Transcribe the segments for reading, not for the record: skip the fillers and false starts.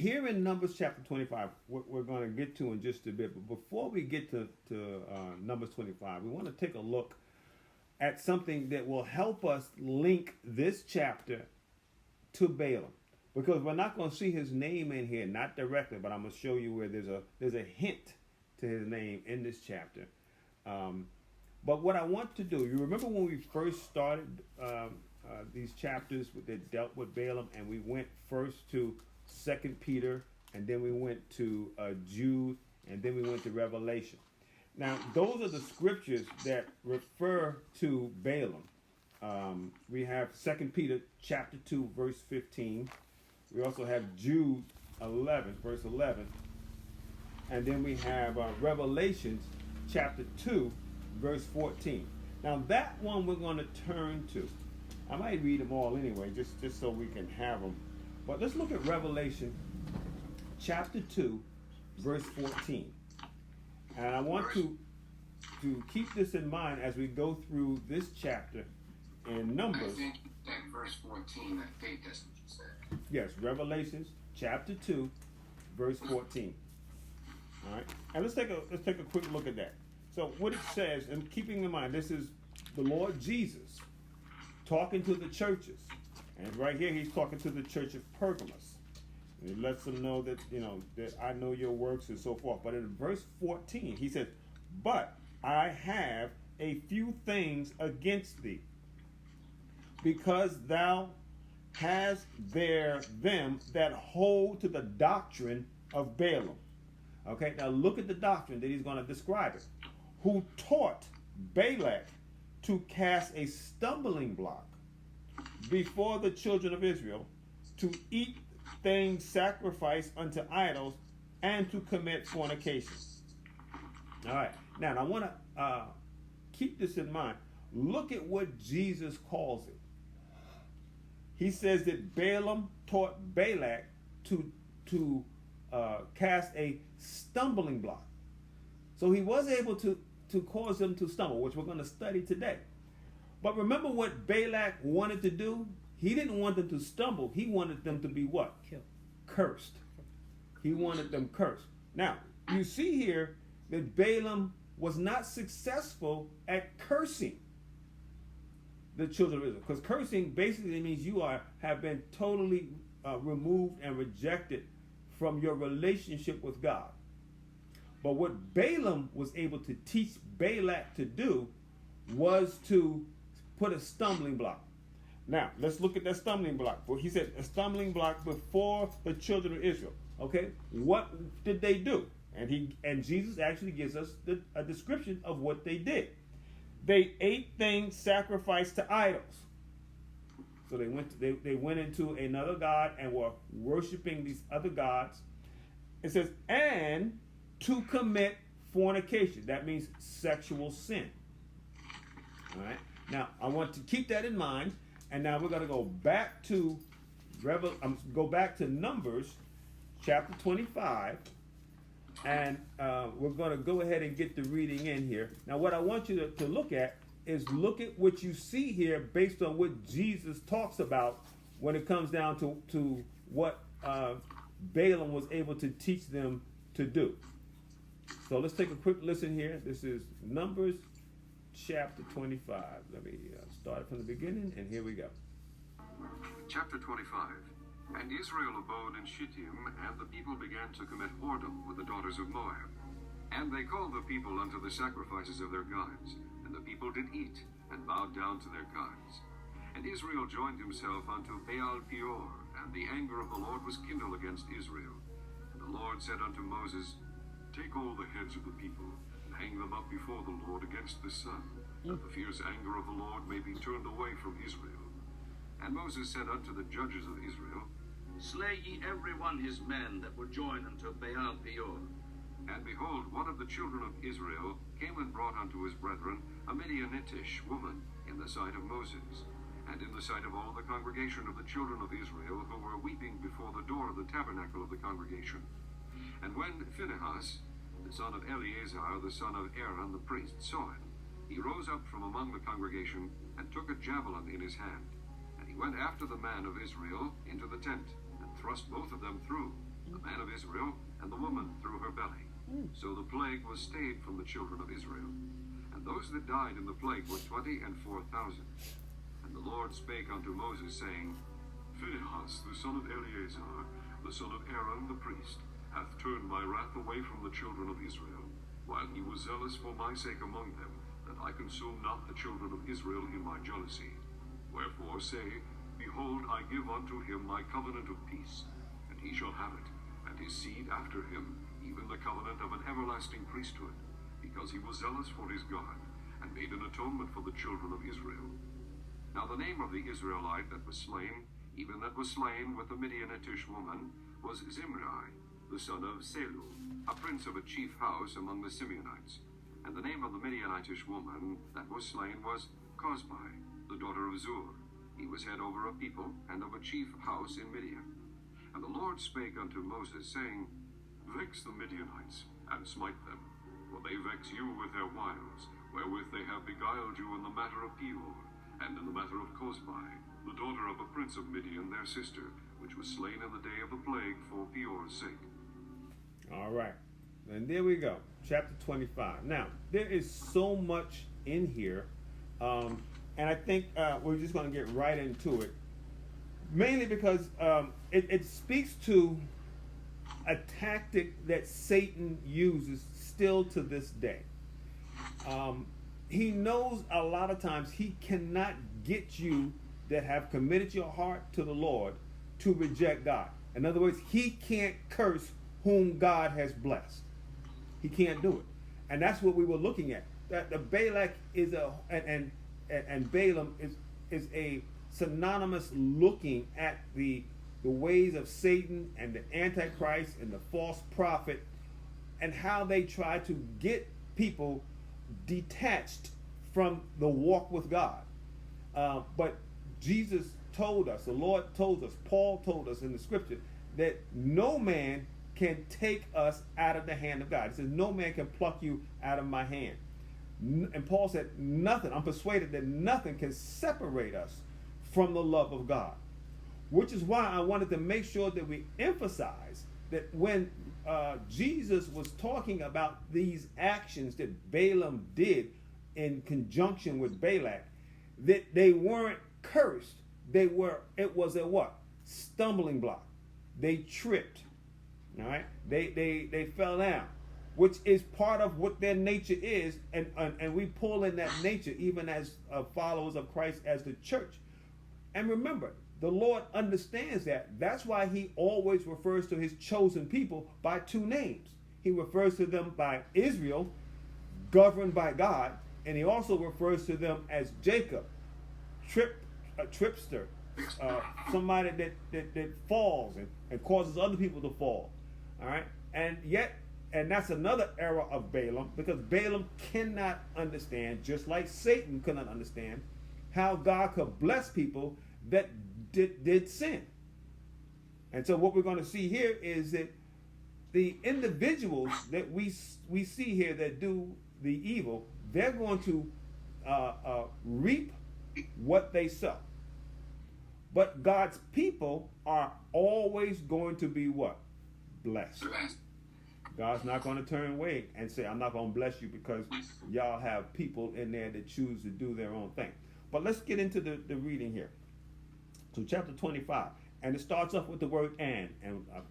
here in Numbers chapter 25, what we're going to get to in just a bit. But before we get to Numbers 25, we want to take a look at something that will help us link this chapter to Balaam. Because we're not going to see his name in here, not directly, but I'm going to show you where there's a hint to his name in this chapter. But what I want to do, you remember when we first started these chapters that dealt with Balaam, and we went first to 2 Peter, and then we went to Jude, and then we went to Revelation. Now, those are the scriptures that refer to Balaam. We have 2 Peter chapter 2, verse 15. We also have Jude 11, verse 11. And then we have Revelations chapter 2, verse 14. Now, that one we're going to turn to. I might read them all anyway, just so we can have them. But let's look at Revelation chapter 2, verse 14. And I want to keep this in mind as we go through this chapter in Numbers. I think that verse 14, that faith doesn't say. Yes, Revelations chapter 2, verse 14. All right, and let's take a quick look at that. So what it says, and keeping in mind, this is the Lord Jesus talking to the churches, and right here he's talking to the church of Pergamos. And he lets them know that that I know your works and so forth. But in verse 14, he says, "But I have a few things against thee, because thou hast there them that hold to the doctrine of Balaam." Okay, now look at the doctrine that he's going to describe it. "Who taught Balak to cast a stumbling block before the children of Israel, to eat things sacrificed unto idols, and to commit fornication." All right, now I want to keep this in mind. Look at what Jesus calls it. He says that Balaam taught Balak to cast a stumbling block. So he was able to cause them to stumble, which we're going to study today. But remember what Balak wanted to do? He didn't want them to stumble. He wanted them to be what? Killed. Cursed. He wanted them cursed. Now, you see here that Balaam was not successful at cursing the children of Israel. Because cursing basically means you have been totally removed and rejected from your relationship with God. But what Balaam was able to teach Balak to do was to put a stumbling block. Now, let's look at that stumbling block. He said a stumbling block before the children of Israel. Okay, what did they do? And Jesus actually gives us a description of what they did. They ate things sacrificed to idols. So they went into another god and were worshiping these other gods. It says, and to commit fornication. That means sexual sin. All right. Now I want to keep that in mind, and now we're going to go back to Numbers chapter 25, and we're going to go ahead and get the reading in here. Now, what I want you to look at is look at what you see here based on what Jesus talks about when it comes down to what Balaam was able to teach them to do. So let's take a quick listen here. This is Numbers chapter 25. Let me start from the beginning, and here we go. Chapter 25. And Israel abode in Shittim, and the people began to commit whoredom with the daughters of Moab. And they called the people unto the sacrifices of their gods, and the people did eat, and bowed down to their gods. And Israel joined himself unto Baal Peor, and the anger of the Lord was kindled against Israel. And the Lord said unto Moses, Take all the heads of the people, and hang them up before the Lord against the sun, that the fierce anger of the Lord may be turned away from Israel. And Moses said unto the judges of Israel, Slay ye every one his men that were joined unto Baal Peor. And behold, one of the children of Israel came and brought unto his brethren a Midianitish woman in the sight of Moses, and in the sight of all the congregation of the children of Israel, who were weeping before the door of the tabernacle of the congregation. And when Phinehas, the son of Eleazar, the son of Aaron the priest, saw it, he rose up from among the congregation, and took a javelin in his hand. And he went after the man of Israel into the tent, and thrust both of them through, the Israel, and the woman through her belly. So the plague was stayed from the children of Israel. And those that died in the plague were 24,000. And the Lord spake unto Moses, saying, Phinehas, the son of Eleazar, the son of Aaron the priest, hath turned my wrath away from the children of Israel, while he was zealous for my sake among them, that I consume not the children of Israel in my jealousy. Wherefore say, Behold, I give unto him my covenant of peace, and he shall have it, and his seed after him, even the covenant of an everlasting priesthood, because he was zealous for his God, and made an atonement for the children of Israel. Now the name of the Israelite that was slain, even that was slain with the Midianitish woman, was Zimri, the son of Selu, a prince of a chief house among the Simeonites. And the name of the Midianitish woman that was slain was Cosbi, the daughter of Zur. He was head over a people, and of a chief house in Midian. And the Lord spake unto Moses, saying, Vex the Midianites, and smite them, for they vex you with their wiles, wherewith they have beguiled you in the matter of Peor, and in the matter of Cosbi, the daughter of a prince of Midian, their sister, which was slain in the day of the plague for Peor's sake. All right. And there we go. Chapter 25. Now, there is so much in here. And I think we're just going to get right into it. Mainly because it speaks to a tactic that Satan uses still to this day. He knows a lot of times he cannot get you that have committed your heart to the Lord to reject God. In other words, he can't curse whom God has blessed. He can't do it. And that's what we were looking at. That the Balak is and Balaam is a synonymous looking at the ways of Satan and the Antichrist and the false prophet, and how they try to get people detached from the walk with God. But Jesus told us, the Lord told us, Paul told us in the scripture, that no man can take us out of the hand of God. He says, no man can pluck you out of my hand. And Paul said, nothing, I'm persuaded that nothing can separate us from the love of God. Which is why I wanted to make sure that we emphasize that when Jesus was talking about these actions that Balaam did in conjunction with Balak, that they weren't cursed. It was a what? Stumbling block. They tripped. All right? They fell down, which is part of what their nature is, and we pull in that nature even as followers of Christ as the church. And remember, the Lord understands that. That's why he always refers to his chosen people by two names. He refers to them by Israel, governed by God, and he also refers to them as Jacob, a tripster, somebody that falls and causes other people to fall. All right? And that's another error of Balaam, because Balaam cannot understand, just like Satan could not understand, how God could bless people that did sin. And so what we're going to see here is that the individuals that we see here that do the evil, they're going to reap what they sow. But God's people are always going to be what? Blessed. God's not going to turn away and say, I'm not going to bless you because y'all have people in there that choose to do their own thing. But let's get into the reading here. So chapter 25, and it starts off with the word and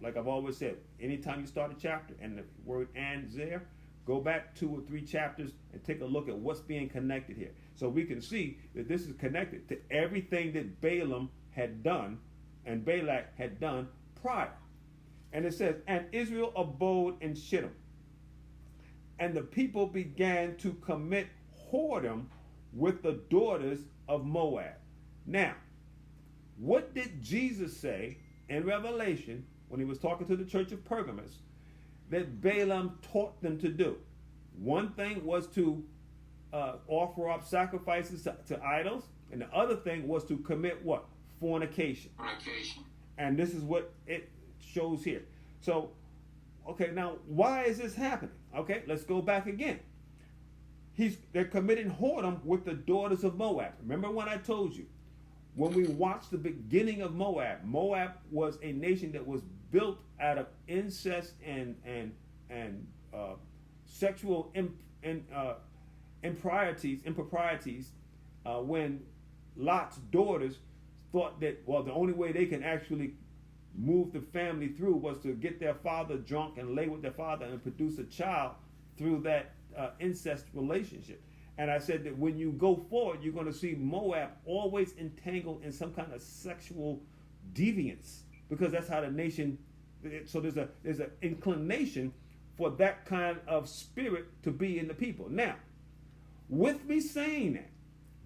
like I've always said, anytime you start a chapter and the word and's there, go back 2 or 3 chapters and take a look at what's being connected here. So we can see that this is connected to everything that Balaam had done and Balak had done prior. And it says, and Israel abode in Shittim, and the people began to commit whoredom with the daughters of Moab. Now, what did Jesus say in Revelation when he was talking to the church of Pergamos that Balaam taught them to do? One thing was to offer up sacrifices to idols, and the other thing was to commit what? Fornication. And this is what it shows here. So, okay, now why is this happening? Okay, let's go back again. They're committing whoredom with the daughters of Moab. Remember when I told you, when we watch the beginning of Moab, Moab was a nation that was built out of incest and sexual improprieties. When Lot's daughters thought that, well, the only way they can actually move the family through was to get their father drunk and lay with their father and produce a child through that incest relationship. And I said that when you go forward, you're going to see Moab always entangled in some kind of sexual deviance, because that's how the nation. So there's an inclination for that kind of spirit to be in the people. Now, with me saying that,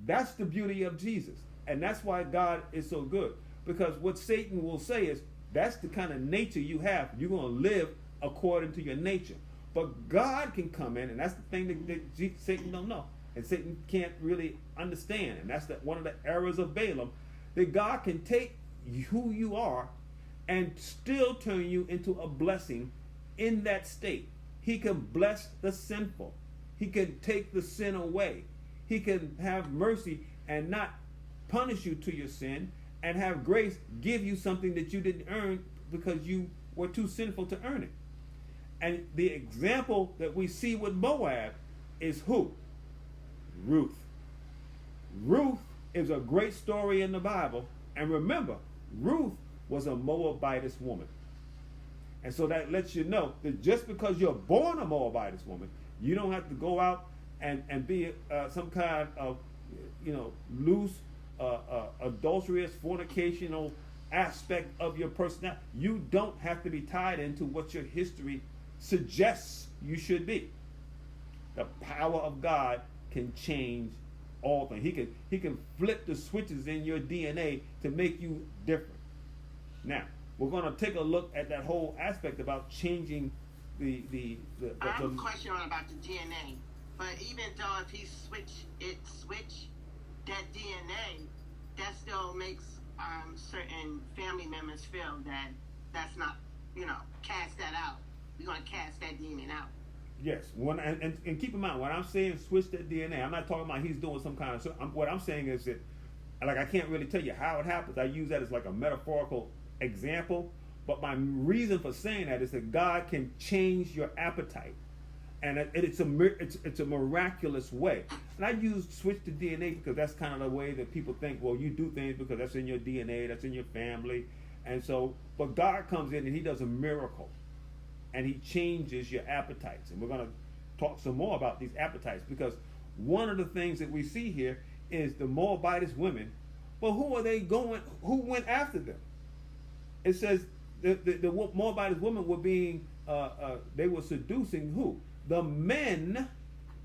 that's the beauty of Jesus, and that's why God is so good. Because what Satan will say is, that's the kind of nature you have. You're going to live according to your nature. But God can come in, and that's the thing that Satan don't know. And Satan can't really understand. And that's one of the errors of Balaam. That God can take who you are and still turn you into a blessing in that state. He can bless the sinful. He can take the sin away. He can have mercy and not punish you to your sin, and have grace give you something that you didn't earn because you were too sinful to earn it. And the example that we see with Moab is who? Ruth. Ruth is a great story in the Bible. And remember, Ruth was a Moabitess woman. And so that lets you know that just because you're born a Moabitess woman, you don't have to go out and be some kind of, loose, adulterous, fornicational aspect of your personality. You don't have to be tied into what your history suggests you should be. The power of God can change all things. He can flip the switches in your DNA to make you different. Now, we're going to take a look at that whole aspect about changing the I have a question about the DNA. But even though if he switch that DNA, that still makes certain family members feel that that's not, cast that out. We're going to cast that demon out. Yes, and keep in mind, when I'm saying switch that DNA, I'm not talking about he's doing some kind of. What I'm saying is that, like, I can't really tell you how it happens. I use that as like a metaphorical example. But my reason for saying that is that God can change your appetite, and it's a miraculous way. And I use switch to DNA because that's kind of the way that people think. Well, you do things because that's in your DNA, that's in your family, and so. But God comes in and He does a miracle. And He changes your appetites. And we're going to talk some more about these appetites, because one of the things that we see here is the Moabitess women. Well, who are they going? Who went after them? It says the Moabitess women were being, they were seducing who? The men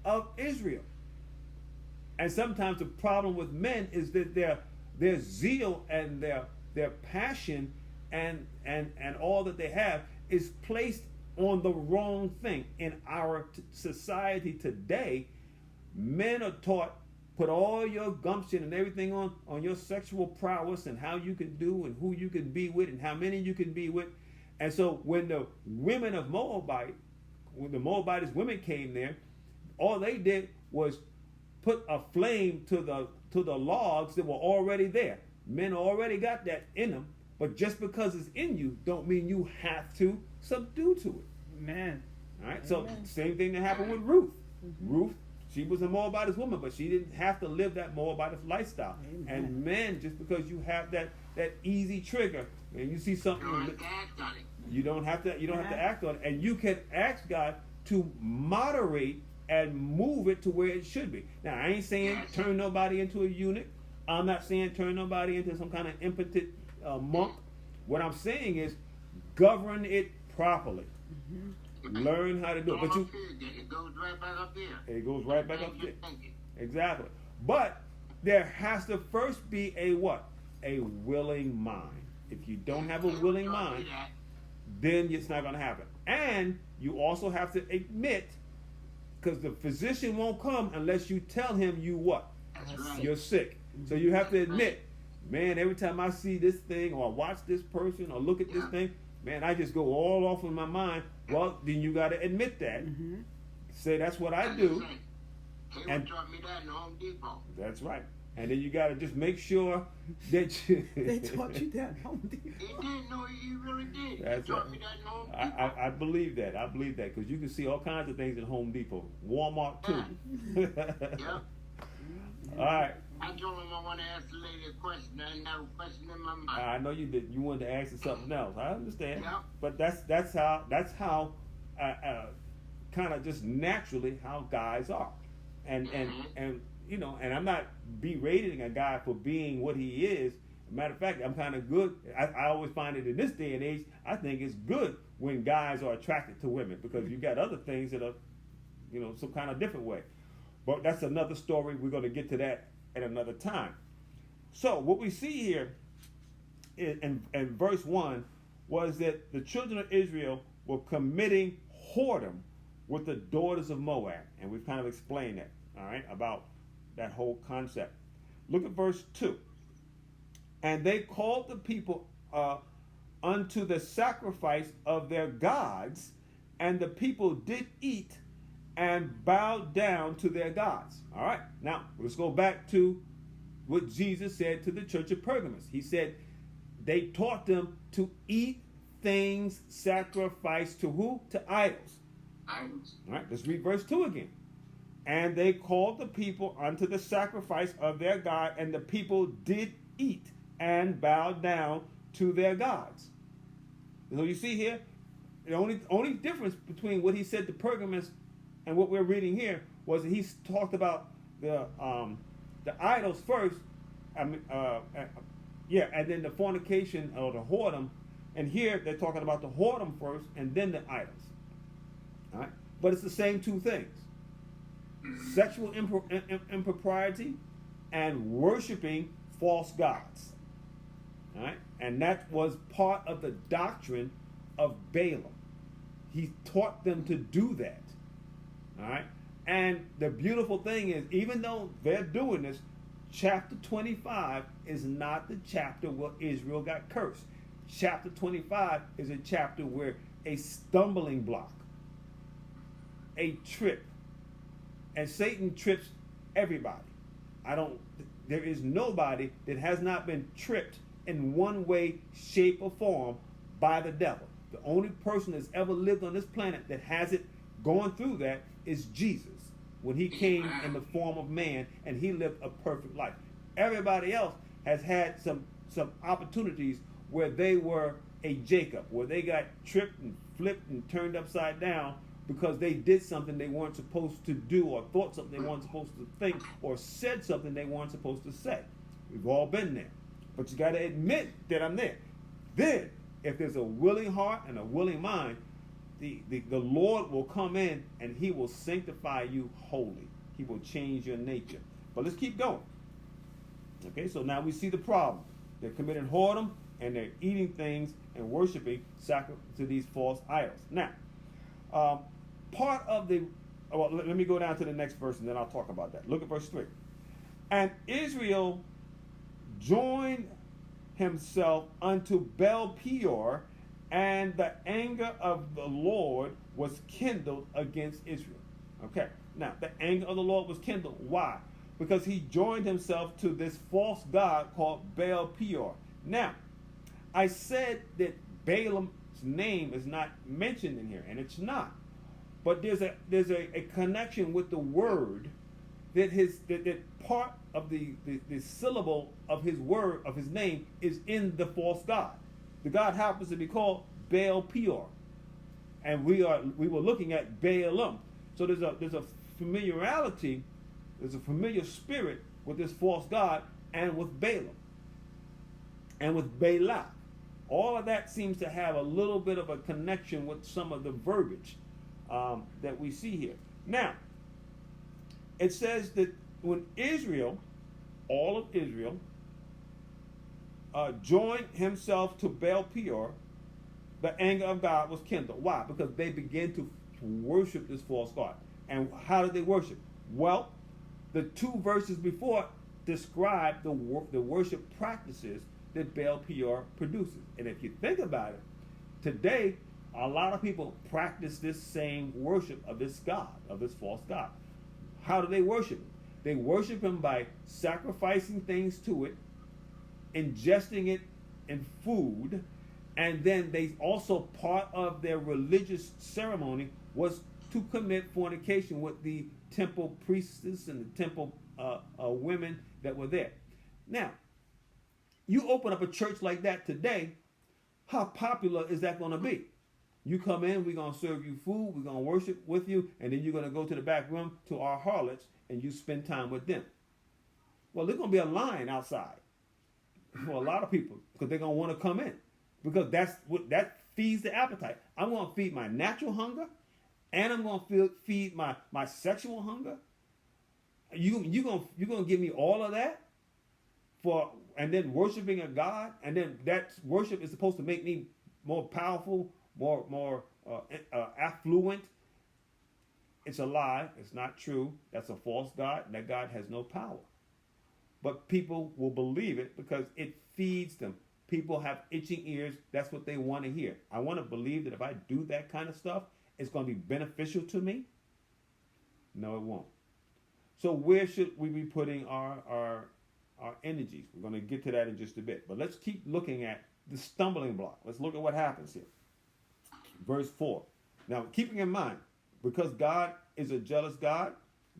of Israel. And sometimes the problem with men is that their zeal and their passion and all that they have is placed on the wrong thing. In our society today, men are taught, put all your gumption and everything on your sexual prowess and how you can do and who you can be with and how many you can be with. And so when the women of when the Moabitess women came there, all they did was put a flame to the logs that were already there. Men already got that in them, but just because it's in you don't mean you have to subdue to it. Man. All right. So same thing that happened with Ruth. Mm-hmm. Ruth, she was a Moabitess woman, but she didn't have to live that Moabitess lifestyle. Amen. And men, just because you have that easy trigger, and you see something, You don't have to act on it. You don't have to act on it, and you can ask God to moderate and move it to where it should be. Now, I ain't saying turn nobody into a eunuch. I'm not saying turn nobody into some kind of impotent monk. What I'm saying is govern it properly. Mm-hmm. Learn how to do it. But it goes right back up there. It goes right back up there. Exactly. But there has to first be a what? A willing mind. If you don't have a willing mind, then it's not going to happen. And you also have to admit, because the physician won't come unless you tell him you what? Right. You're sick. So you have to admit, man, every time I see this thing or watch this person or look at this thing, man, I just go all off in my mind. Well, then you got to admit that. Mm-hmm. Say that's what I do. He taught me that in Home Depot. That's right. And then you got to just make sure that you... They taught you that. He did. No, he really did. That's He taught right. me that in Home Depot. I believe that. I believe that because you can see all kinds of things in Home Depot. Walmart, too. Yep. All right. I told him I want to ask the lady a question. I didn't have a question in my mind. I know you did. You wanted to ask her something else. I understand. Yeah. But that's how kind of just naturally how guys are, and you know, and I'm not berating a guy for being what he is. Matter of fact, I'm kind of good. I always find it in this day and age. I think it's good when guys are attracted to women because you got other things that are, you know, some kind of different way. But that's another story. We're going to get to that at another time. So what we see here in verse 1 was that the children of Israel were committing whoredom with the daughters of Moab. And we've kind of explained that, all right, about that whole concept. Look at verse 2. And they called the people unto the sacrifice of their gods, and the people did eat and bowed down to their gods. All right, now let's go back to what Jesus said to the church of Pergamos. He said they taught them to eat things sacrificed to who? To idols. Idols. All right, let's read verse 2 again. And they called the people unto the sacrifice of their God, and the people did eat and bowed down to their gods. So you see here, the only difference between what he said to Pergamos and what we're reading here was that he talked about the idols first, and then the fornication or the whoredom, and here they're talking about the whoredom first and then the idols. All right, but it's the same two things: sexual impropriety and worshiping false gods. All right, and that was part of the doctrine of Balaam. He taught them to do that. All right, and the beautiful thing is, even though they're doing this, chapter 25 is not the chapter where Israel got cursed. Chapter 25 is a chapter where a stumbling block, a trip, and Satan trips everybody. There is nobody that has not been tripped in one way, shape, or form by the devil. The only person that's ever lived on this planet that hasn't gone through that is Jesus, when he came in the form of man and he lived a perfect life. Everybody else has had some opportunities where they were a Jacob, where they got tripped and flipped and turned upside down because they did something they weren't supposed to do, or thought something they weren't supposed to think, or said something they weren't supposed to say. We've all been there. But you got to admit that I'm there. Then, if there's a willing heart and a willing mind, the Lord will come in and he will sanctify you wholly. He will change your nature. But let's keep going. Okay, so now we see the problem. They're committing whoredom and they're eating things and worshiping to these false idols. Now, part of the... Well, let me go down to the next verse and then I'll talk about that. Look at verse 3. And Israel joined himself unto Baal Peor, and the anger of the Lord was kindled against Israel. Okay, now the anger of the Lord was kindled. Why? Because he joined himself to this false god called Baal Peor. Now, I said that Balaam's name is not mentioned in here, and it's not. But there's a connection with the word that part of the syllable of his word, of his name, is in the false god. The god happens to be called Baal Peor, and we were looking at Balaam. So there's a familiarity, there's a familiar spirit with this false god and with Balaam and with Balak. All of that seems to have a little bit of a connection with some of the verbiage that we see here. Now, it says that when Israel, all of Israel, joined himself to Baal Peor, the anger of God was kindled. Why? Because they began to worship this false god. And how did they worship? Well, the two verses before describe the worship practices that Baal Peor produces. And if you think about it, today, a lot of people practice this same worship of this god, of this false god. How do they worship? They worship him by sacrificing things to it, ingesting it in food, and then they also, part of their religious ceremony was to commit fornication with the temple priestess and the temple women that were there. Now, you open up a church like that today, how popular is that going to be? You come in, we're going to serve you food, we're going to worship with you, and then you're going to go to the back room to our harlots and you spend time with them. Well, there's going to be a line outside for a lot of people because they're going to want to come in, because that feeds the appetite. I'm going to feed my natural hunger, and I'm going to feed my sexual hunger. You're going to give me all of that and then worshiping a God, and then that worship is supposed to make me more powerful, more affluent. It's a lie. It's not true. That's a false God. That God has no power. But people will believe it because it feeds them. People have itching ears. That's what they want to hear. I want to believe that if I do that kind of stuff, it's going to be beneficial to me. No, it won't. So where should we be putting our energies? We're going to get to that in just a bit. But let's keep looking at the stumbling block. Let's look at what happens here. Verse 4. Now, keeping in mind, because God is a jealous God,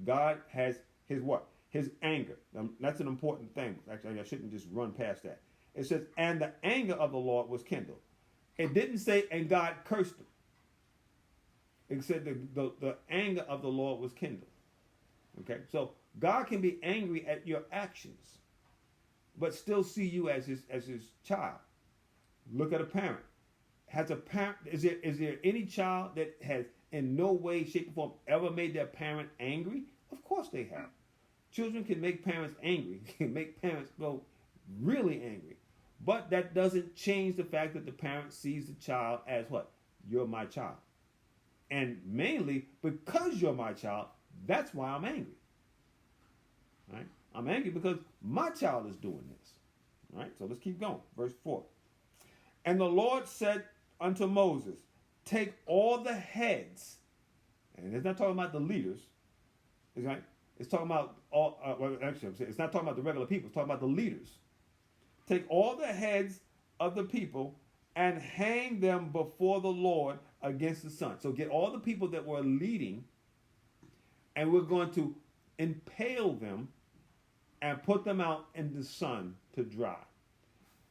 God has his what? His anger. Now, that's an important thing. Actually, I shouldn't just run past that. It says, and the anger of the Lord was kindled. It didn't say, and God cursed him. It said the anger of the Lord was kindled. Okay, so God can be angry at your actions, but still see you as his child. Look at a parent. Is there any child that has in no way, shape, or form ever made their parent angry? Of course they have. Children can make parents angry, can make parents go really angry. But that doesn't change the fact that the parent sees the child as what? You're my child. And mainly because you're my child, that's why I'm angry. Right? I'm angry because my child is doing this. All right? So let's keep going. Verse 4. And the Lord said unto Moses, take all the heads, and it's not talking about the leaders, right? It's talking about all. It's not talking about the regular people. It's talking about the leaders. Take all the heads of the people and hang them before the Lord against the sun. So get all the people that were leading, and we're going to impale them and put them out in the sun to dry.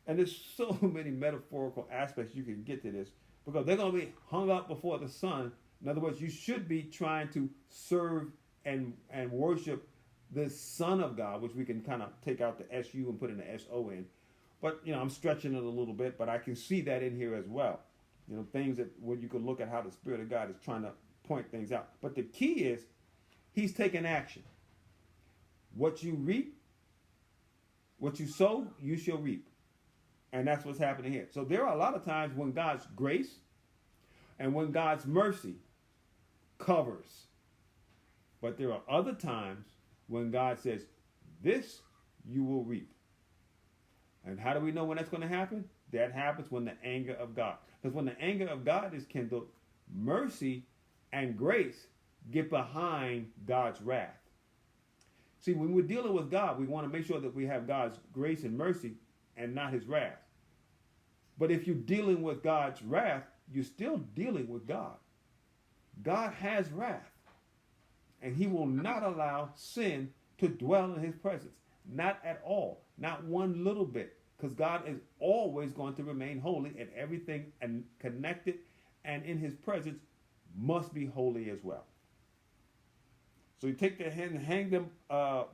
And there's so many metaphorical aspects you can get to this, because they're going to be hung up before the sun. In other words, you should be trying to serve and worship the Son of God, which we can kind of take out the SU and put in the SO in. But, I'm stretching it a little bit, but I can see that in here as well. Things that where you can look at how the Spirit of God is trying to point things out. But the key is he's taking action. What you reap, what you sow, you shall reap. And that's what's happening here. So there are a lot of times when God's grace and when God's mercy covers. But there are other times when God says, this you will reap. And how do we know when that's going to happen? That happens when the anger of God. Because when the anger of God is kindled, mercy and grace get behind God's wrath. See, when we're dealing with God, we want to make sure that we have God's grace and mercy and not his wrath. But if you're dealing with God's wrath, you're still dealing with God. God has wrath. And he will not allow sin to dwell in his presence. Not at all. Not one little bit. Because God is always going to remain holy, and everything and connected and in his presence must be holy as well. So you take their hand and hang them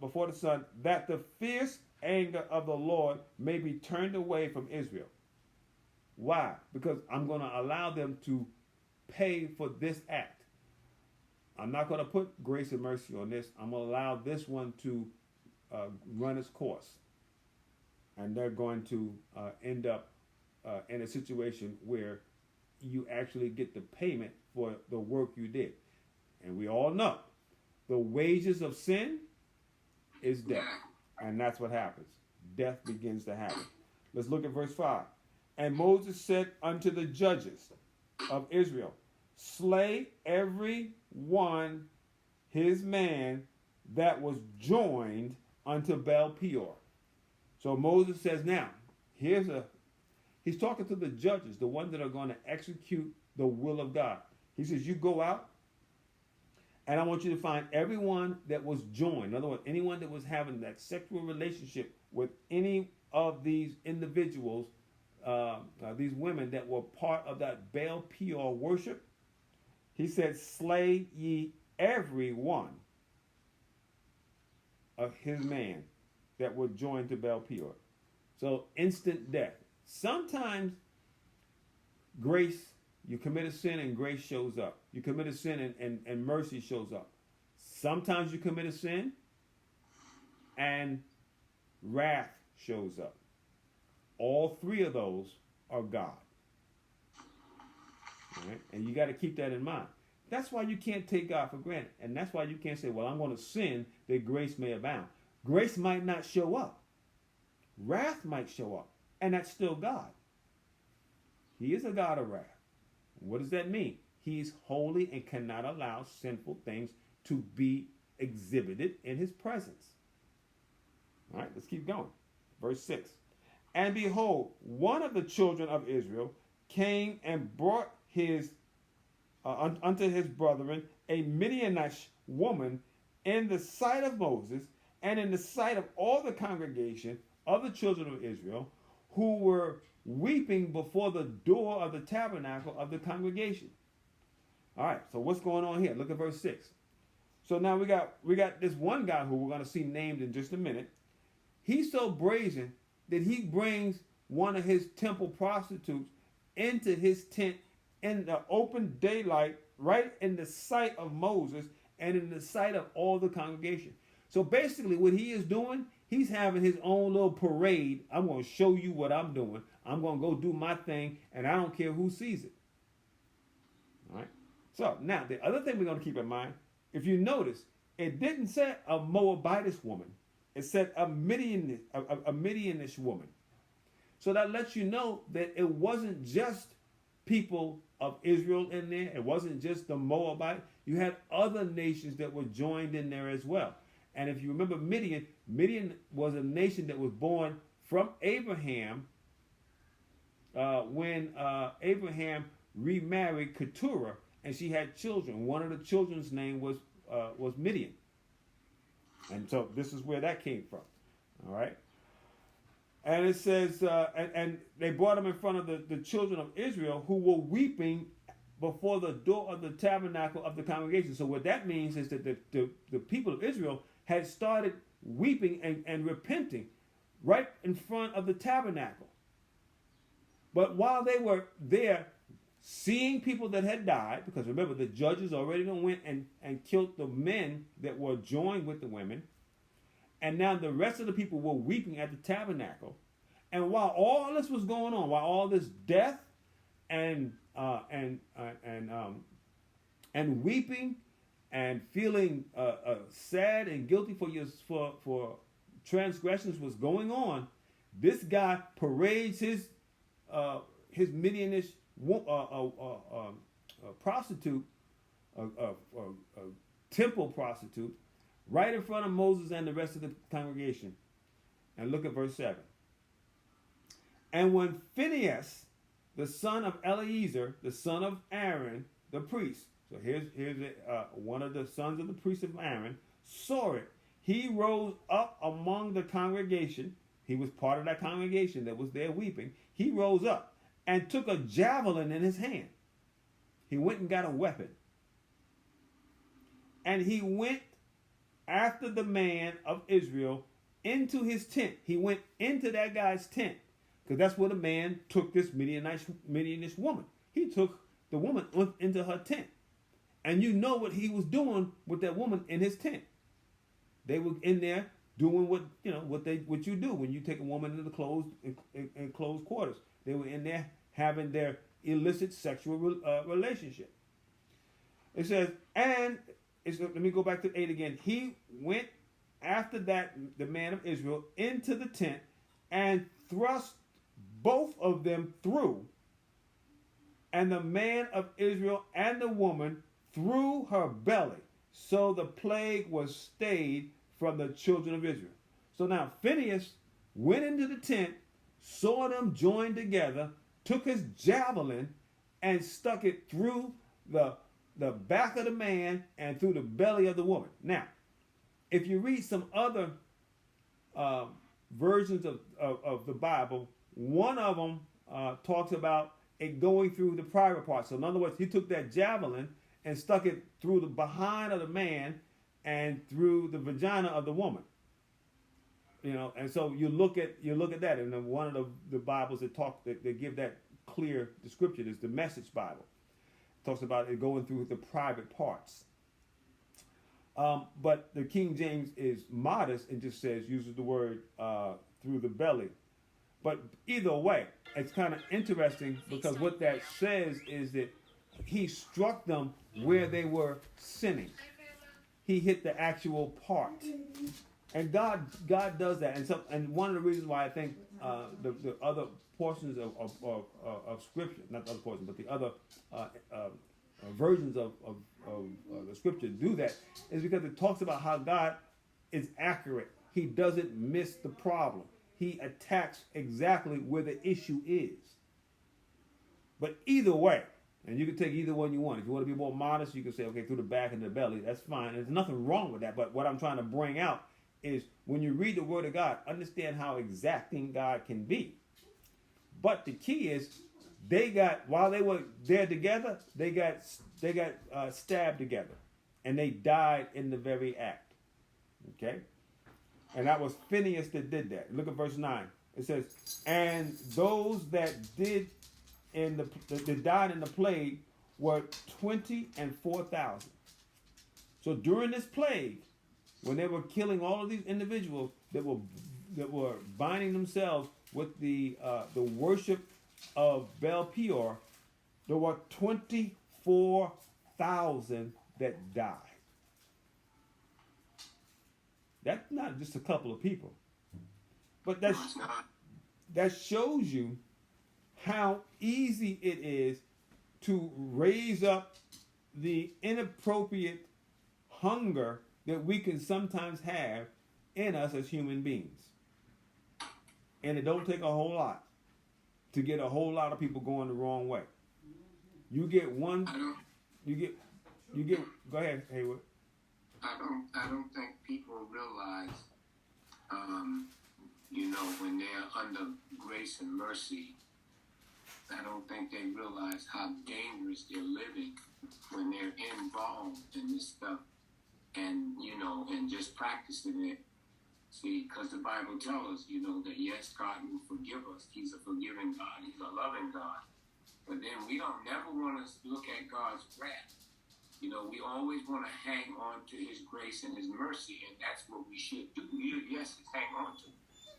before the sun, that the fierce anger of the Lord may be turned away from Israel. Why? Because I'm going to allow them to pay for this act. I'm not going to put grace and mercy on this. I'm going to allow this one to run its course. And they're going to end up in a situation where you actually get the payment for the work you did. And we all know the wages of sin is death. And that's what happens. Death begins to happen. Let's look at verse 5. And Moses said unto the judges of Israel, slay every one his man that was joined unto Baal Peor. So Moses says, now, he's talking to the judges, the ones that are going to execute the will of God. He says, you go out, and I want you to find everyone that was joined. In other words, anyone that was having that sexual relationship with any of these individuals, these women that were part of that Baal Peor worship. He said, slay ye every one of his man that were joined to Baal Peor. So instant death. Sometimes grace, you commit a sin and grace shows up. You commit a sin and mercy shows up. Sometimes you commit a sin and wrath shows up. All three of those are God. All right? And you got to keep that in mind. That's why you can't take God for granted. And that's why you can't say, well, I'm going to sin that grace may abound. Grace might not show up. Wrath might show up. And that's still God. He is a God of wrath. What does that mean? He is holy and cannot allow sinful things to be exhibited in his presence. All right, let's keep going. Verse 6. And behold, one of the children of Israel came and brought unto his brethren a Midianite woman in the sight of Moses and in the sight of all the congregation of the children of Israel, who were weeping before the door of the tabernacle of the congregation. All right, so what's going on here? Look at verse 6. So now we got this one guy who we're going to see named in just a minute. He's so brazen that he brings one of his temple prostitutes into his tent in the open daylight, right in the sight of Moses and in the sight of all the congregation. So basically what he is doing, he's having his own little parade. I'm going to show you what I'm doing. I'm going to go do my thing, and I don't care who sees it. All right? So now the other thing we're going to keep in mind, if you notice, it didn't say a Moabitess woman. It said a Midianish woman. So that lets you know that it wasn't just people of Israel in there. It wasn't just the Moabite. You had other nations that were joined in there as well. And if you remember Midian was a nation that was born from Abraham when Abraham remarried Keturah, and she had children. One of the children's name was Midian. And so this is where that came from. All right. And it says, and they brought him in front of the children of Israel, who were weeping before the door of the tabernacle of the congregation. So what that means is that the people of Israel had started weeping and repenting right in front of the tabernacle. But while they were there seeing people that had died, because remember the judges already went and killed the men that were joined with the women, and now the rest of the people were weeping at the tabernacle. And while all this was going on, while all this death and weeping and feeling sad and guilty for transgressions was going on, this guy parades his Midianish prostitute, temple prostitute, right in front of Moses and the rest of the congregation. And look at verse 7. And when Phinehas, the son of Eleazar, the son of Aaron, the priest, so here's one of the sons of the priest of Aaron, saw it, he rose up among the congregation. He was part of that congregation that was there weeping. He rose up and took a javelin in his hand. He went and got a weapon. And he went after the man of Israel into his tent. He went into that guy's tent, because that's where the man took this Midianish woman. He took the woman into her tent. And you know what he was doing with that woman in his tent. They were in there doing what you do when you take a woman into the closed quarters. They were in there having their illicit sexual relationship. It says, let me go back to 8 again. He went after that, the man of Israel, into the tent and thrust both of them through. And the man of Israel and the woman through her belly. So the plague was stayed from the children of Israel. So now Phinehas went into the tent, saw them joined together, took his javelin and stuck it through the back of the man and through the belly of the woman. Now, if you read some other versions of the Bible, one of them talks about it going through the private parts. So in other words, he took that javelin and stuck it through the behind of the man and through the vagina of the woman. You know, and so you look at that, and then one of the Bibles that give that clear description is the Message Bible. It talks about it going through the private parts. But the King James is modest and just uses the word through the belly. But either way, it's kind of interesting because what that says is that he struck them where they were sinning. He hit the actual part. And God does that. And one of the reasons why I think the other portions of Scripture, not the other portions, but the other versions of the Scripture do that, is because it talks about how God is accurate. He doesn't miss the problem. He attacks exactly where the issue is. But either way, and you can take either one you want. If you want to be more modest, you can say, okay, through the back and the belly. That's fine. There's nothing wrong with that. But what I'm trying to bring out is when you read the Word of God, understand how exacting God can be. But the key is, while they were there together, they got stabbed together, and they died in the very act. Okay, and that was Phinehas that did that. Look at verse 9. It says, "And those that died in the plague were 24,000." So during this plague, when they were killing all of these individuals that were binding themselves with the worship of Baal Peor, there were 24,000 that died. That's not just a couple of people, but that shows you how easy it is to raise up the inappropriate hunger that we can sometimes have in us as human beings. And it don't take a whole lot to get a whole lot of people going the wrong way. You get one, go ahead, Hayward. I don't think people realize, when they're under grace and mercy, I don't think they realize how dangerous they're living when they're involved in this stuff and just practicing it. See, because the Bible tells us, that yes, God will forgive us. He's a forgiving God. He's a loving God. But then we don't never want to look at God's wrath. We always want to hang on to His grace and His mercy, and that's what we should do. Yes, it's hang on to it.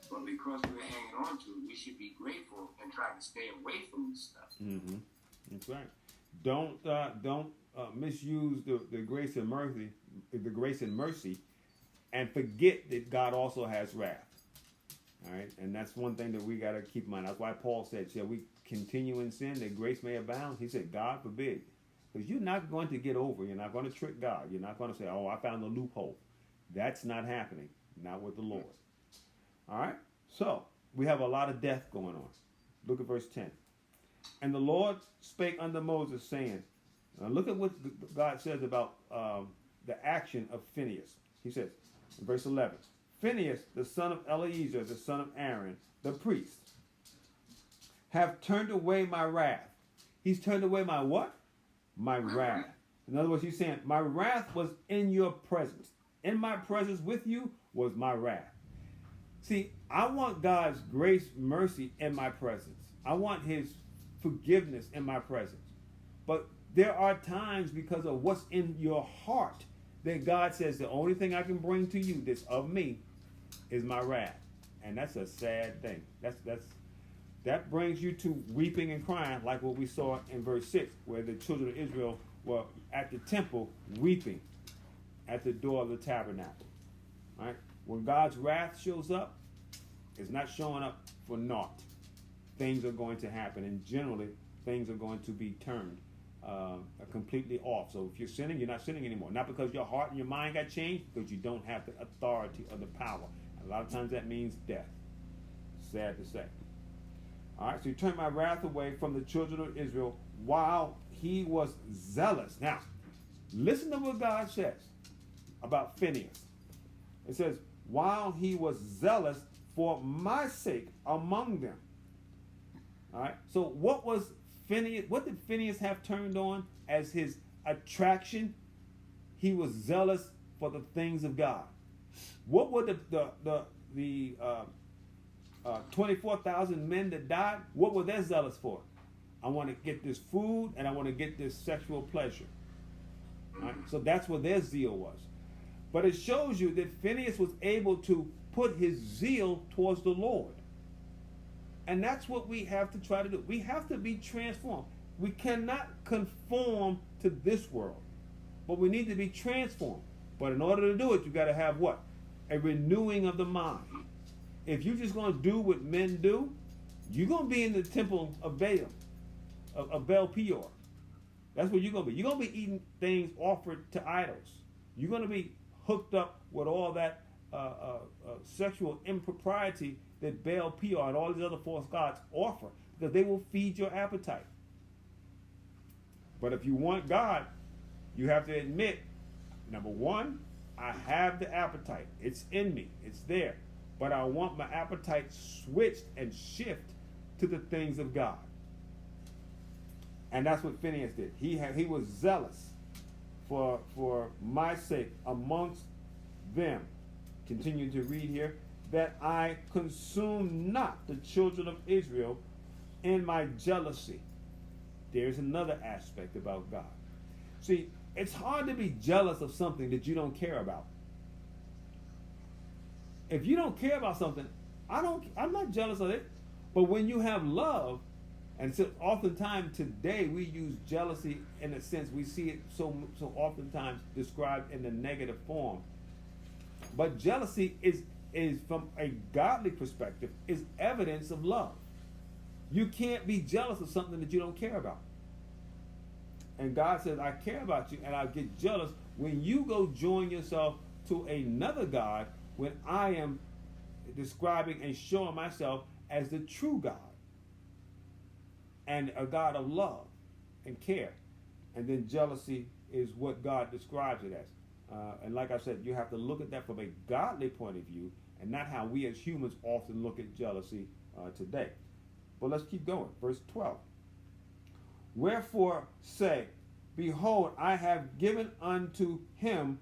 But because we're hanging on to it, we should be grateful and try to stay away from this stuff. Mm-hmm. That's right. Don't misuse the grace and mercy, and forget that God also has wrath. All right, and that's one thing that we got to keep in mind. That's why Paul said, "Shall we continue in sin that grace may abound?" He said, "God forbid," because you're not going to get over. You're not going to trick God. You're not going to say, "Oh, I found a loophole." That's not happening. Not with the Lord. All right, so we have a lot of death going on. Look at verse 10. "And the Lord spake unto Moses, saying," now look at what God says about the action of Phinehas. He says, in verse 11, "Phinehas, the son of Eleazar, the son of Aaron, the priest, have turned away my wrath." He's turned away my what? My wrath. In other words, he's saying, my wrath was in your presence. In my presence with you was my wrath. See, I want God's grace, mercy in my presence. I want His forgiveness in my presence. But there are times, because of what's in your heart, that God says the only thing I can bring to you that's of me is my wrath. And that's a sad thing. That brings you to weeping and crying, like what we saw in verse 6, where the children of Israel were at the temple weeping at the door of the tabernacle. Right? When God's wrath shows up, it's not showing up for naught. Things are going to happen, and generally things are going to be turned completely off. So if you're sinning, you're not sinning anymore. Not because your heart and your mind got changed, because you don't have the authority or the power. A lot of times that means death. Sad to say. All right, so he turned my wrath away from the children of Israel while he was zealous. Now, listen to what God says about Phineas. It says, while he was zealous for my sake among them. All right, so what did Phineas have turned on as his attraction? He was zealous for the things of God. What were the 24,000 men that died? What were they zealous for? I want to get this food and I want to get this sexual pleasure. Right? So that's what their zeal was. But it shows you that Phineas was able to put his zeal towards the Lord. And that's what we have to try to do. We have to be transformed. We cannot conform to this world, but we need to be transformed. But in order to do it, you got to have what? A renewing of the mind. If you're just going to do what men do, you're going to be in the temple of Baal, of Baal Peor. That's what you're going to be. You're going to be eating things offered to idols. You're going to be hooked up with all that sexual impropriety that Baal Peor and all these other false gods offer, because they will feed your appetite. But if you want God, you have to admit, number one, I have the appetite. It's in me. It's there. But I want my appetite switched and shift to the things of God. And that's what Phineas did. He was zealous for my sake amongst them. Continue to read here. That I consume not the children of Israel in my jealousy. There's another aspect about God. See, it's hard to be jealous of something that you don't care about. If you don't care about something, I'm not jealous of it. But when you have love, and so oftentimes today we use jealousy in a sense, we see it so oftentimes described in the negative form. But jealousy is from a godly perspective, is evidence of love. You can't be jealous of something that you don't care about. And God says, I care about you, and I get jealous when you go join yourself to another God, when I am describing and showing myself as the true God and a God of love and care. And then jealousy is what God describes it as. And like I said, you have to look at that from a godly point of view and not how we as humans often look at jealousy today. But let's keep going. Verse 12. Wherefore say, behold, I have given unto him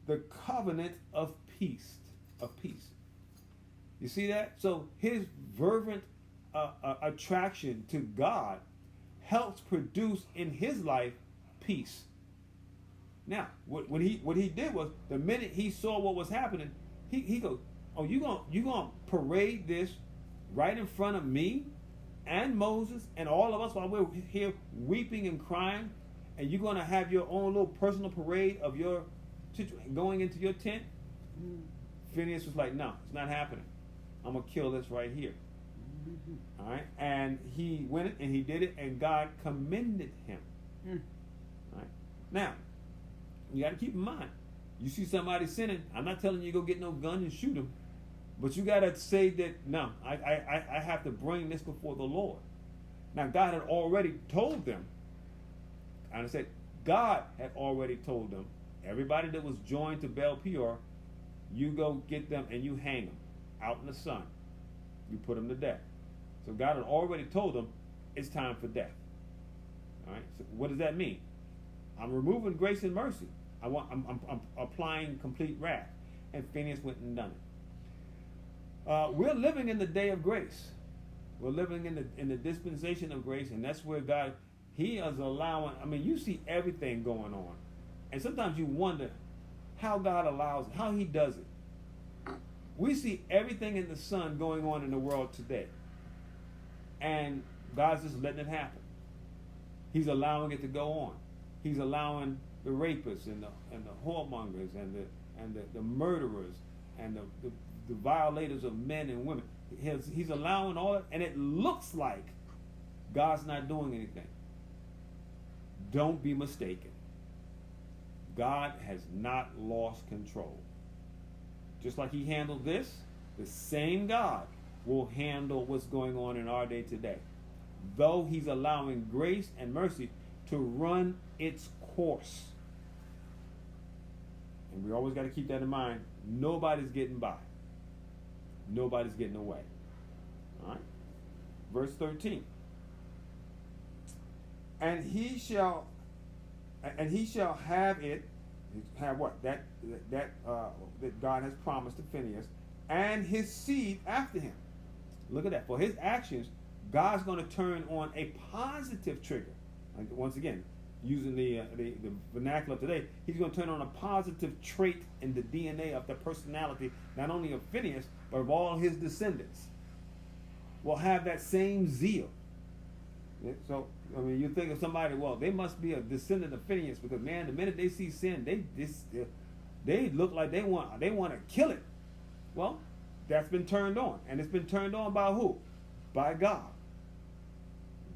the covenant of peace. You see that? So his fervent attraction to God helps produce in his life peace. Now, what he did was, the minute he saw what was happening, he goes, oh, you gonna parade this right in front of me and Moses and all of us while we're here weeping and crying, and you're gonna have your own little personal parade of your going into your tent? Phineas was like, no, it's not happening. I'm gonna kill this right here. All right, and he went and he did it, and God commended him. All right, now you got to keep in mind, you see somebody sinning, I'm not telling you go get no gun and shoot him, but you got to say that, no, I have to bring this before the Lord. Now God had already told them, and I said, God had already told them, everybody that was joined to Baal Peor, you go get them and you hang them out in the sun. You put them to death. So God had already told them, it's time for death. All right. So what does that mean? I'm removing grace and mercy. I'm applying complete wrath. And Phineas went and done it. We're living in the day of grace. We're living in the dispensation of grace, and that's where God, he is allowing. I mean, you see everything going on, and sometimes you wonder how God allows it, how he does it. We see everything in the sun going on in the world today, and God's just letting it happen. He's allowing it to go on. He's allowing the rapists and the whoremongers and the murderers and the violators of men and women. He's allowing all that, and it looks like God's not doing anything. Don't be mistaken. God has not lost control. Just like he handled this, the same God will handle what's going on in our day today. Though he's allowing grace and mercy to run its course. And we always got to keep that in mind. Nobody's getting by. Nobody's getting away. All right. Verse 13. And he shall have it, have what? That God has promised to Phineas, and his seed after him. Look at that. For his actions, God's going to turn on a positive trigger. Once again, using the vernacular of today, he's going to turn on a positive trait in the DNA of the personality, not only of Phineas, but of all his descendants. Will have that same zeal. So, I mean, you think of somebody, well, they must be a descendant of Phineas, because, man, the minute they see sin, they look like they want to kill it. Well, that's been turned on, and it's been turned on by who? By God.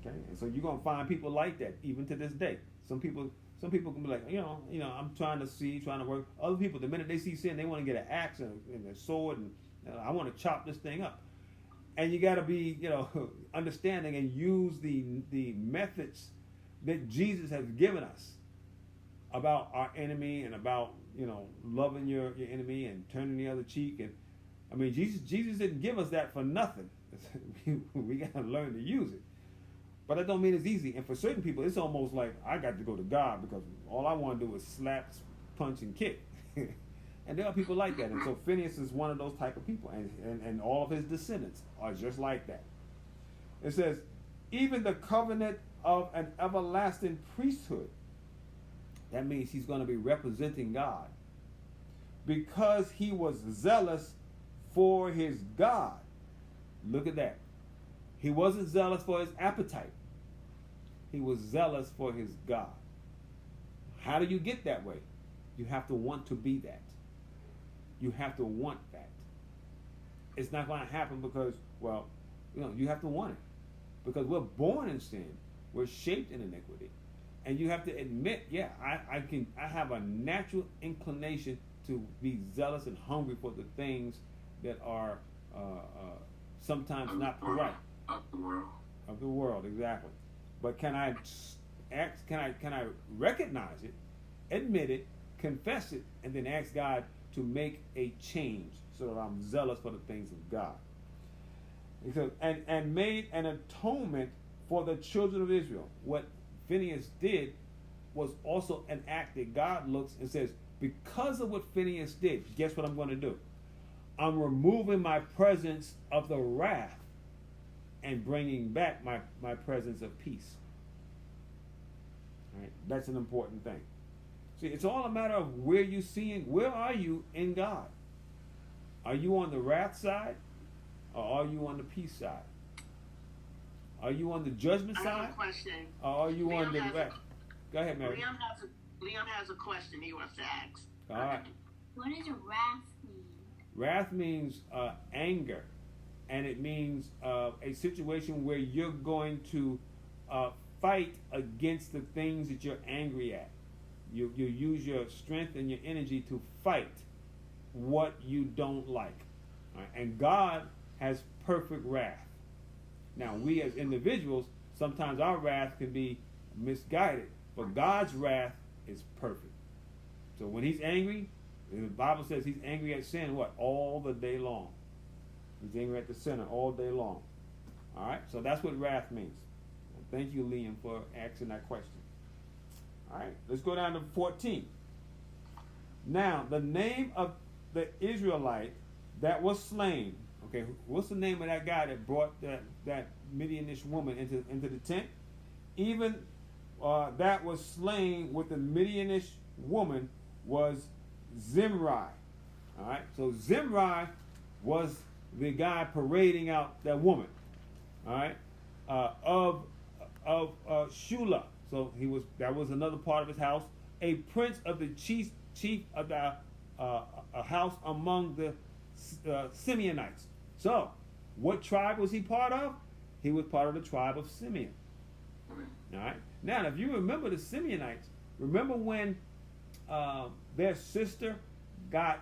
Okay, and so you're gonna find people like that even to this day. Some people can be like, I'm trying to work. Other people, the minute they see sin, they want to get an axe and a sword, and I want to chop this thing up. And you got to be, understanding and use the methods that Jesus has given us about our enemy and about, loving your enemy and turning the other cheek. And I mean, Jesus didn't give us that for nothing. We got to learn to use it. But that don't mean it's easy. And for certain people, it's almost like I got to go to God because all I want to do is slap, punch, and kick. And there are people like that. And so Phineas is one of those type of people. And all of his descendants are just like that. It says, even the covenant of an everlasting priesthood. That means he's going to be representing God. Because he was zealous for his God. Look at that. He wasn't zealous for his appetite. He was zealous for his God. How do you get that way? You have to want to be that. You have to want that. It's not going to happen because, you have to want it. Because we're born in sin. We're shaped in iniquity. And you have to admit, I have a natural inclination to be zealous and hungry for the things that are sometimes not correct. Of the world, exactly. But can I recognize it, admit it, confess it, and then ask God to make a change so that I'm zealous for the things of God. And made an atonement for the children of Israel. What Phineas did was also an act that God looks and says, because of what Phineas did, guess what I'm going to do? I'm removing my presence of the wrath and bringing back my presence of peace. All right? That's an important thing. See, it's all a matter of where are you in God? Are you on the wrath side or are you on the peace side? Are you on the judgment side? I have a question. Or are you on the wrath? Go ahead, Mary. Liam has a question he wants to ask. All right. What does wrath mean? Wrath means anger. And it means a situation where you're going to fight against the things that you're angry at. You use your strength and your energy to fight what you don't like. Right? And God has perfect wrath. Now, we as individuals, sometimes our wrath can be misguided, but God's wrath is perfect. So when he's angry, the Bible says he's angry at sin, all the day long. He's angry at the sinner all day long. All right? So that's what wrath means. Thank you, Liam, for asking that question. All right, let's go down to 14. Now, the name of the Israelite that was slain. Okay, what's the name of that guy that brought that Midianish woman into the tent? Even that was slain with the Midianish woman was Zimri. All right, so Zimri was the guy parading out that woman. All right, of Shula. So that was another part of his house. A prince of the chief of the house among the Simeonites. So, what tribe was he part of? He was part of the tribe of Simeon. All right. Now, if you remember the Simeonites, remember when their sister got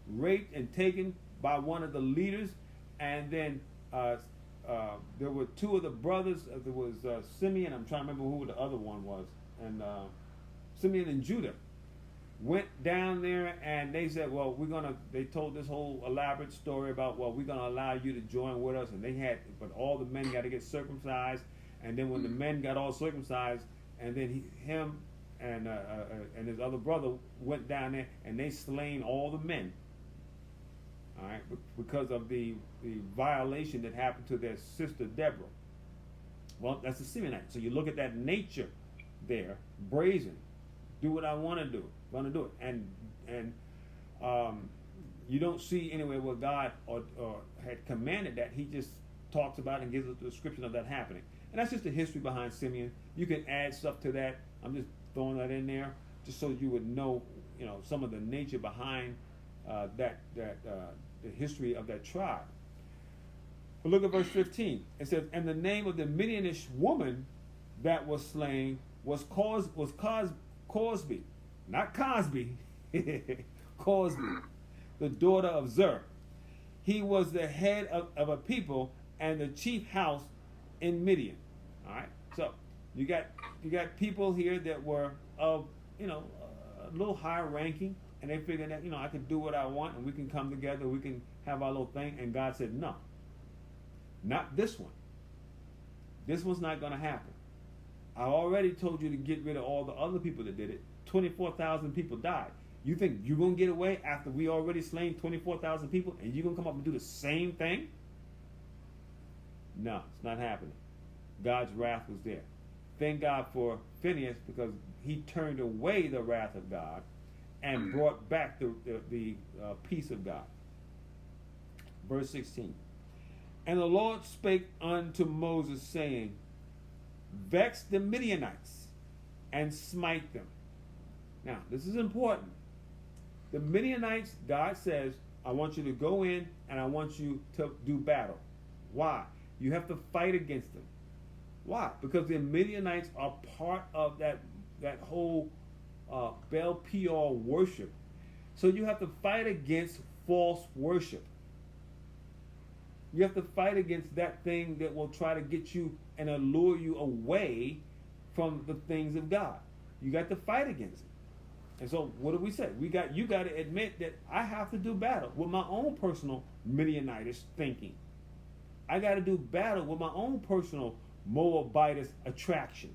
raped and taken by one of the leaders, and then there were two of the brothers. There was Simeon. I'm trying to remember who the other one was, and Simeon and Judah went down there, and they said, "Well, They told this whole elaborate story about, well, we're gonna allow you to join with us, and but all the men got to get circumcised, and then when the men got all circumcised, and then him and his other brother went down there, and they slain all the men. All right, because of the violation that happened to their sister Deborah. Well, that's the Simeonite. So you look at that nature there, brazen. Do what I want to do. Want to do it, and you don't see anywhere where God or had commanded that. He just talks about it and gives us the description of that happening. And that's just the history behind Simeon. You can add stuff to that. I'm just throwing that in there just so you would know, some of the nature behind the history of that tribe. But look at verse 15. It says, "And the name of the Midianish woman that was slain was Cosby, not Cosby, Cosby, the daughter of Zer. He was the head of a people and the chief house in Midian." All right. So you got people here that were of a little higher ranking, and they figured that I can do what I want, and we can come together, we can have our little thing. And God said, "No, not this one. This one's not going to happen. I already told you to get rid of all the other people that did it. 24,000 people died. You think you're going to get away after we already slain 24,000 people, and you're going to come up and do the same thing?" No, it's not happening. God's wrath was there. Thank God for Phineas, because he turned away the wrath of God and brought back the peace of God. Verse 16. "And the Lord spake unto Moses, saying, Vex the Midianites and smite them." Now, this is important. The Midianites, God says, "I want you to go in and I want you to do battle." Why? You have to fight against them. Why? Because the Midianites are part of that whole Baal Peor worship. So you have to fight against false worship. You have to fight against that thing that will try to get you and allure you away from the things of God. You got to fight against it. And so what do we say? You got to admit that I have to do battle with my own personal Midianitish thinking. I got to do battle with my own personal Moabitist attraction.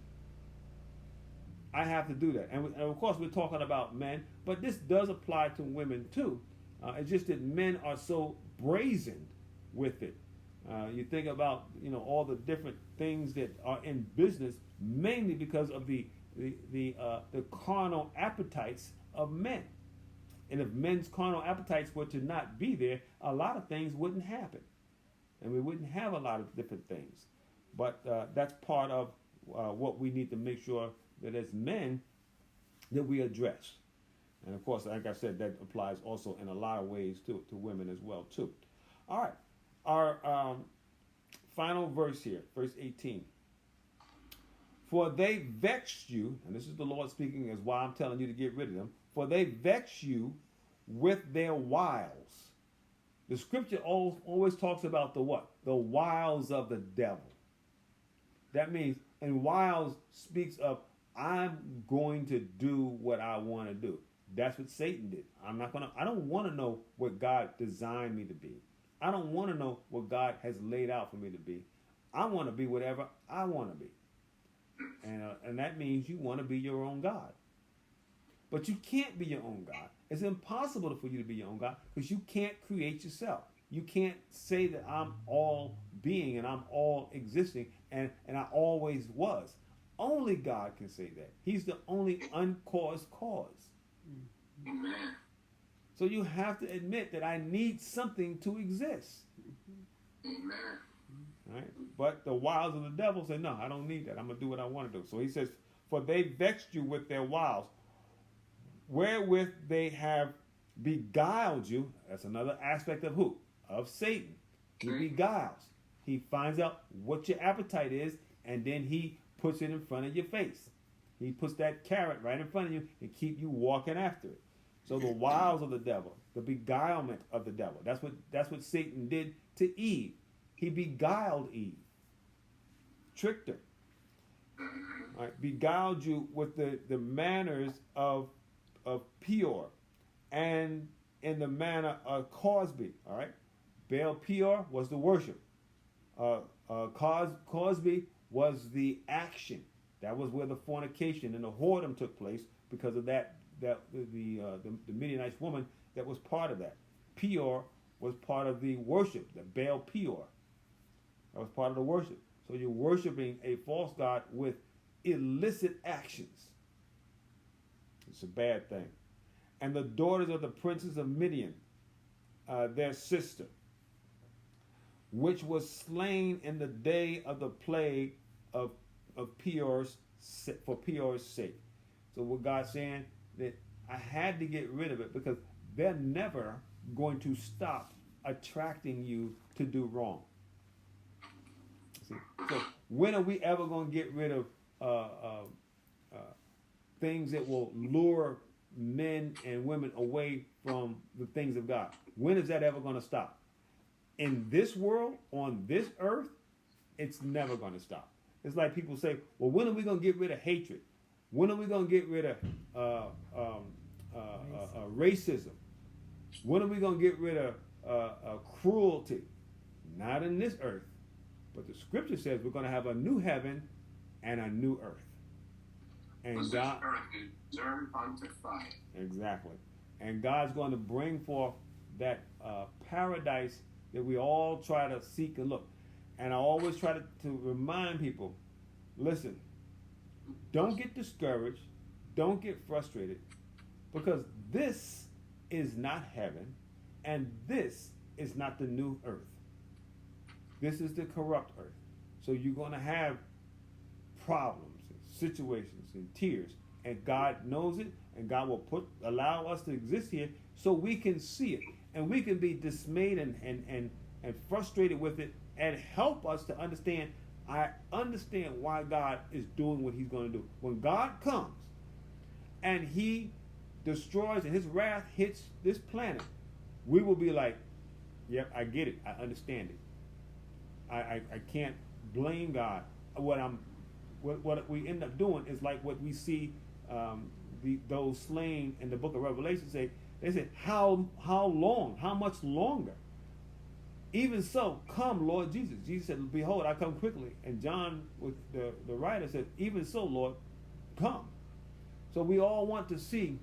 I have to do that. And of course we're talking about men, but this does apply to women too. It's just that men are so brazen with it. You think about all the different things that are in business, mainly because of the carnal appetites of men. And if men's carnal appetites were to not be there, a lot of things wouldn't happen, and we wouldn't have a lot of different things. But that's part of what we need to make sure that as men that we address. And of course, like I said, that applies also in a lot of ways to women as well too. All right. Our final verse here, verse 18. "For they vexed you," and this is the Lord speaking, is why I'm telling you to get rid of them. "For they vex you with their wiles." The scripture always talks about the what? The wiles of the devil. That means, and wiles speaks of, I'm going to do what I want to do. That's what Satan did. I don't want to know what God designed me to be. I don't want to know what God has laid out for me to be. I want to be whatever I want to be. And that means you want to be your own God. But you can't be your own God. It's impossible for you to be your own God because you can't create yourself. You can't say that I'm all being and I'm all existing and I always was. Only God can say that. He's the only uncaused cause. Amen. So you have to admit that I need something to exist. Amen. Right? But the wiles of the devil say, no, I don't need that. I'm going to do what I want to do. So he says, "For they vexed you with their wiles, wherewith they have beguiled you." That's another aspect of who? Of Satan. He beguiles. He finds out what your appetite is, and then he puts it in front of your face. He puts that carrot right in front of you and keep you walking after it. So the wiles of the devil, the beguilement of the devil. That's what Satan did to Eve. He beguiled Eve, tricked her, all right, beguiled you with the manners of Peor, and in the manner of Cosby. All right, Baal Peor was the worship. Cosby was the action. That was where the fornication and the whoredom took place because of the Midianite woman that was part of that. Peor was part of the worship, the Baal Peor. That was part of the worship. So you're worshiping a false god with illicit actions. It's a bad thing. And the daughters of the princes of Midian, their sister, which was slain in the day of the plague of Peor's, for Peor's sake. So what God's saying, that I had to get rid of it because they're never going to stop attracting you to do wrong. See? So when are we ever going to get rid of things that will lure men and women away from the things of God? When is that ever going to stop? In this world, on this earth, it's never going to stop. It's like people say, well, when are we going to get rid of hatred? When are we going to get rid of racism? When are we going to get rid of cruelty? Not in this earth. But the scripture says we're going to have a new heaven and a new earth. And was God, this earth is reserved unto fire. Exactly. And God's going to bring forth that paradise that we all try to seek and look. And I always try to remind people, listen, don't get discouraged, don't get frustrated, because this is not heaven, and this is not the new earth. This is the corrupt earth. So you're going to have problems and situations and tears, and God knows it, and God will allow us to exist here so we can see it, and we can be dismayed and frustrated with it, and help us to understand. I understand why God is doing what he's going to do. When God comes and he destroys and his wrath hits this planet, we will be like, yep, I get it. I understand it. I can't blame God. What we end up doing is like what we see those slain in the book of Revelation say. They say, how long? How much longer? Even so, come, Lord Jesus. Jesus said, behold, I come quickly. And John, with the writer, said, even so, Lord, come. So we all want to see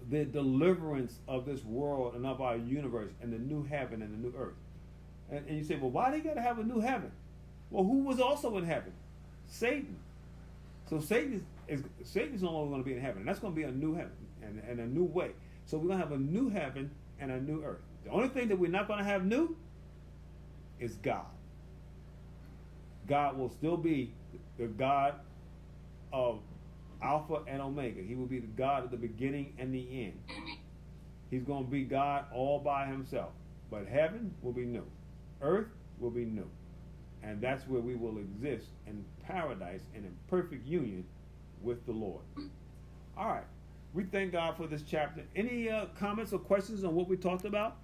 the deliverance of this world and of our universe and the new heaven and the new earth. And you say, well, why do you got to have a new heaven? Well, who was also in heaven? Satan. So Satan is no longer going to be in heaven. And that's going to be a new heaven and a new way. So we're going to have a new heaven and a new earth. The only thing that we're not going to have new is God. God will still be the God of Alpha and Omega. He will be the God of the beginning and the end. He's going to be God all by himself. But heaven will be new. Earth will be new. And that's where we will exist in paradise and in perfect union with the Lord. All right. We thank God for this chapter. Any comments or questions on what we talked about?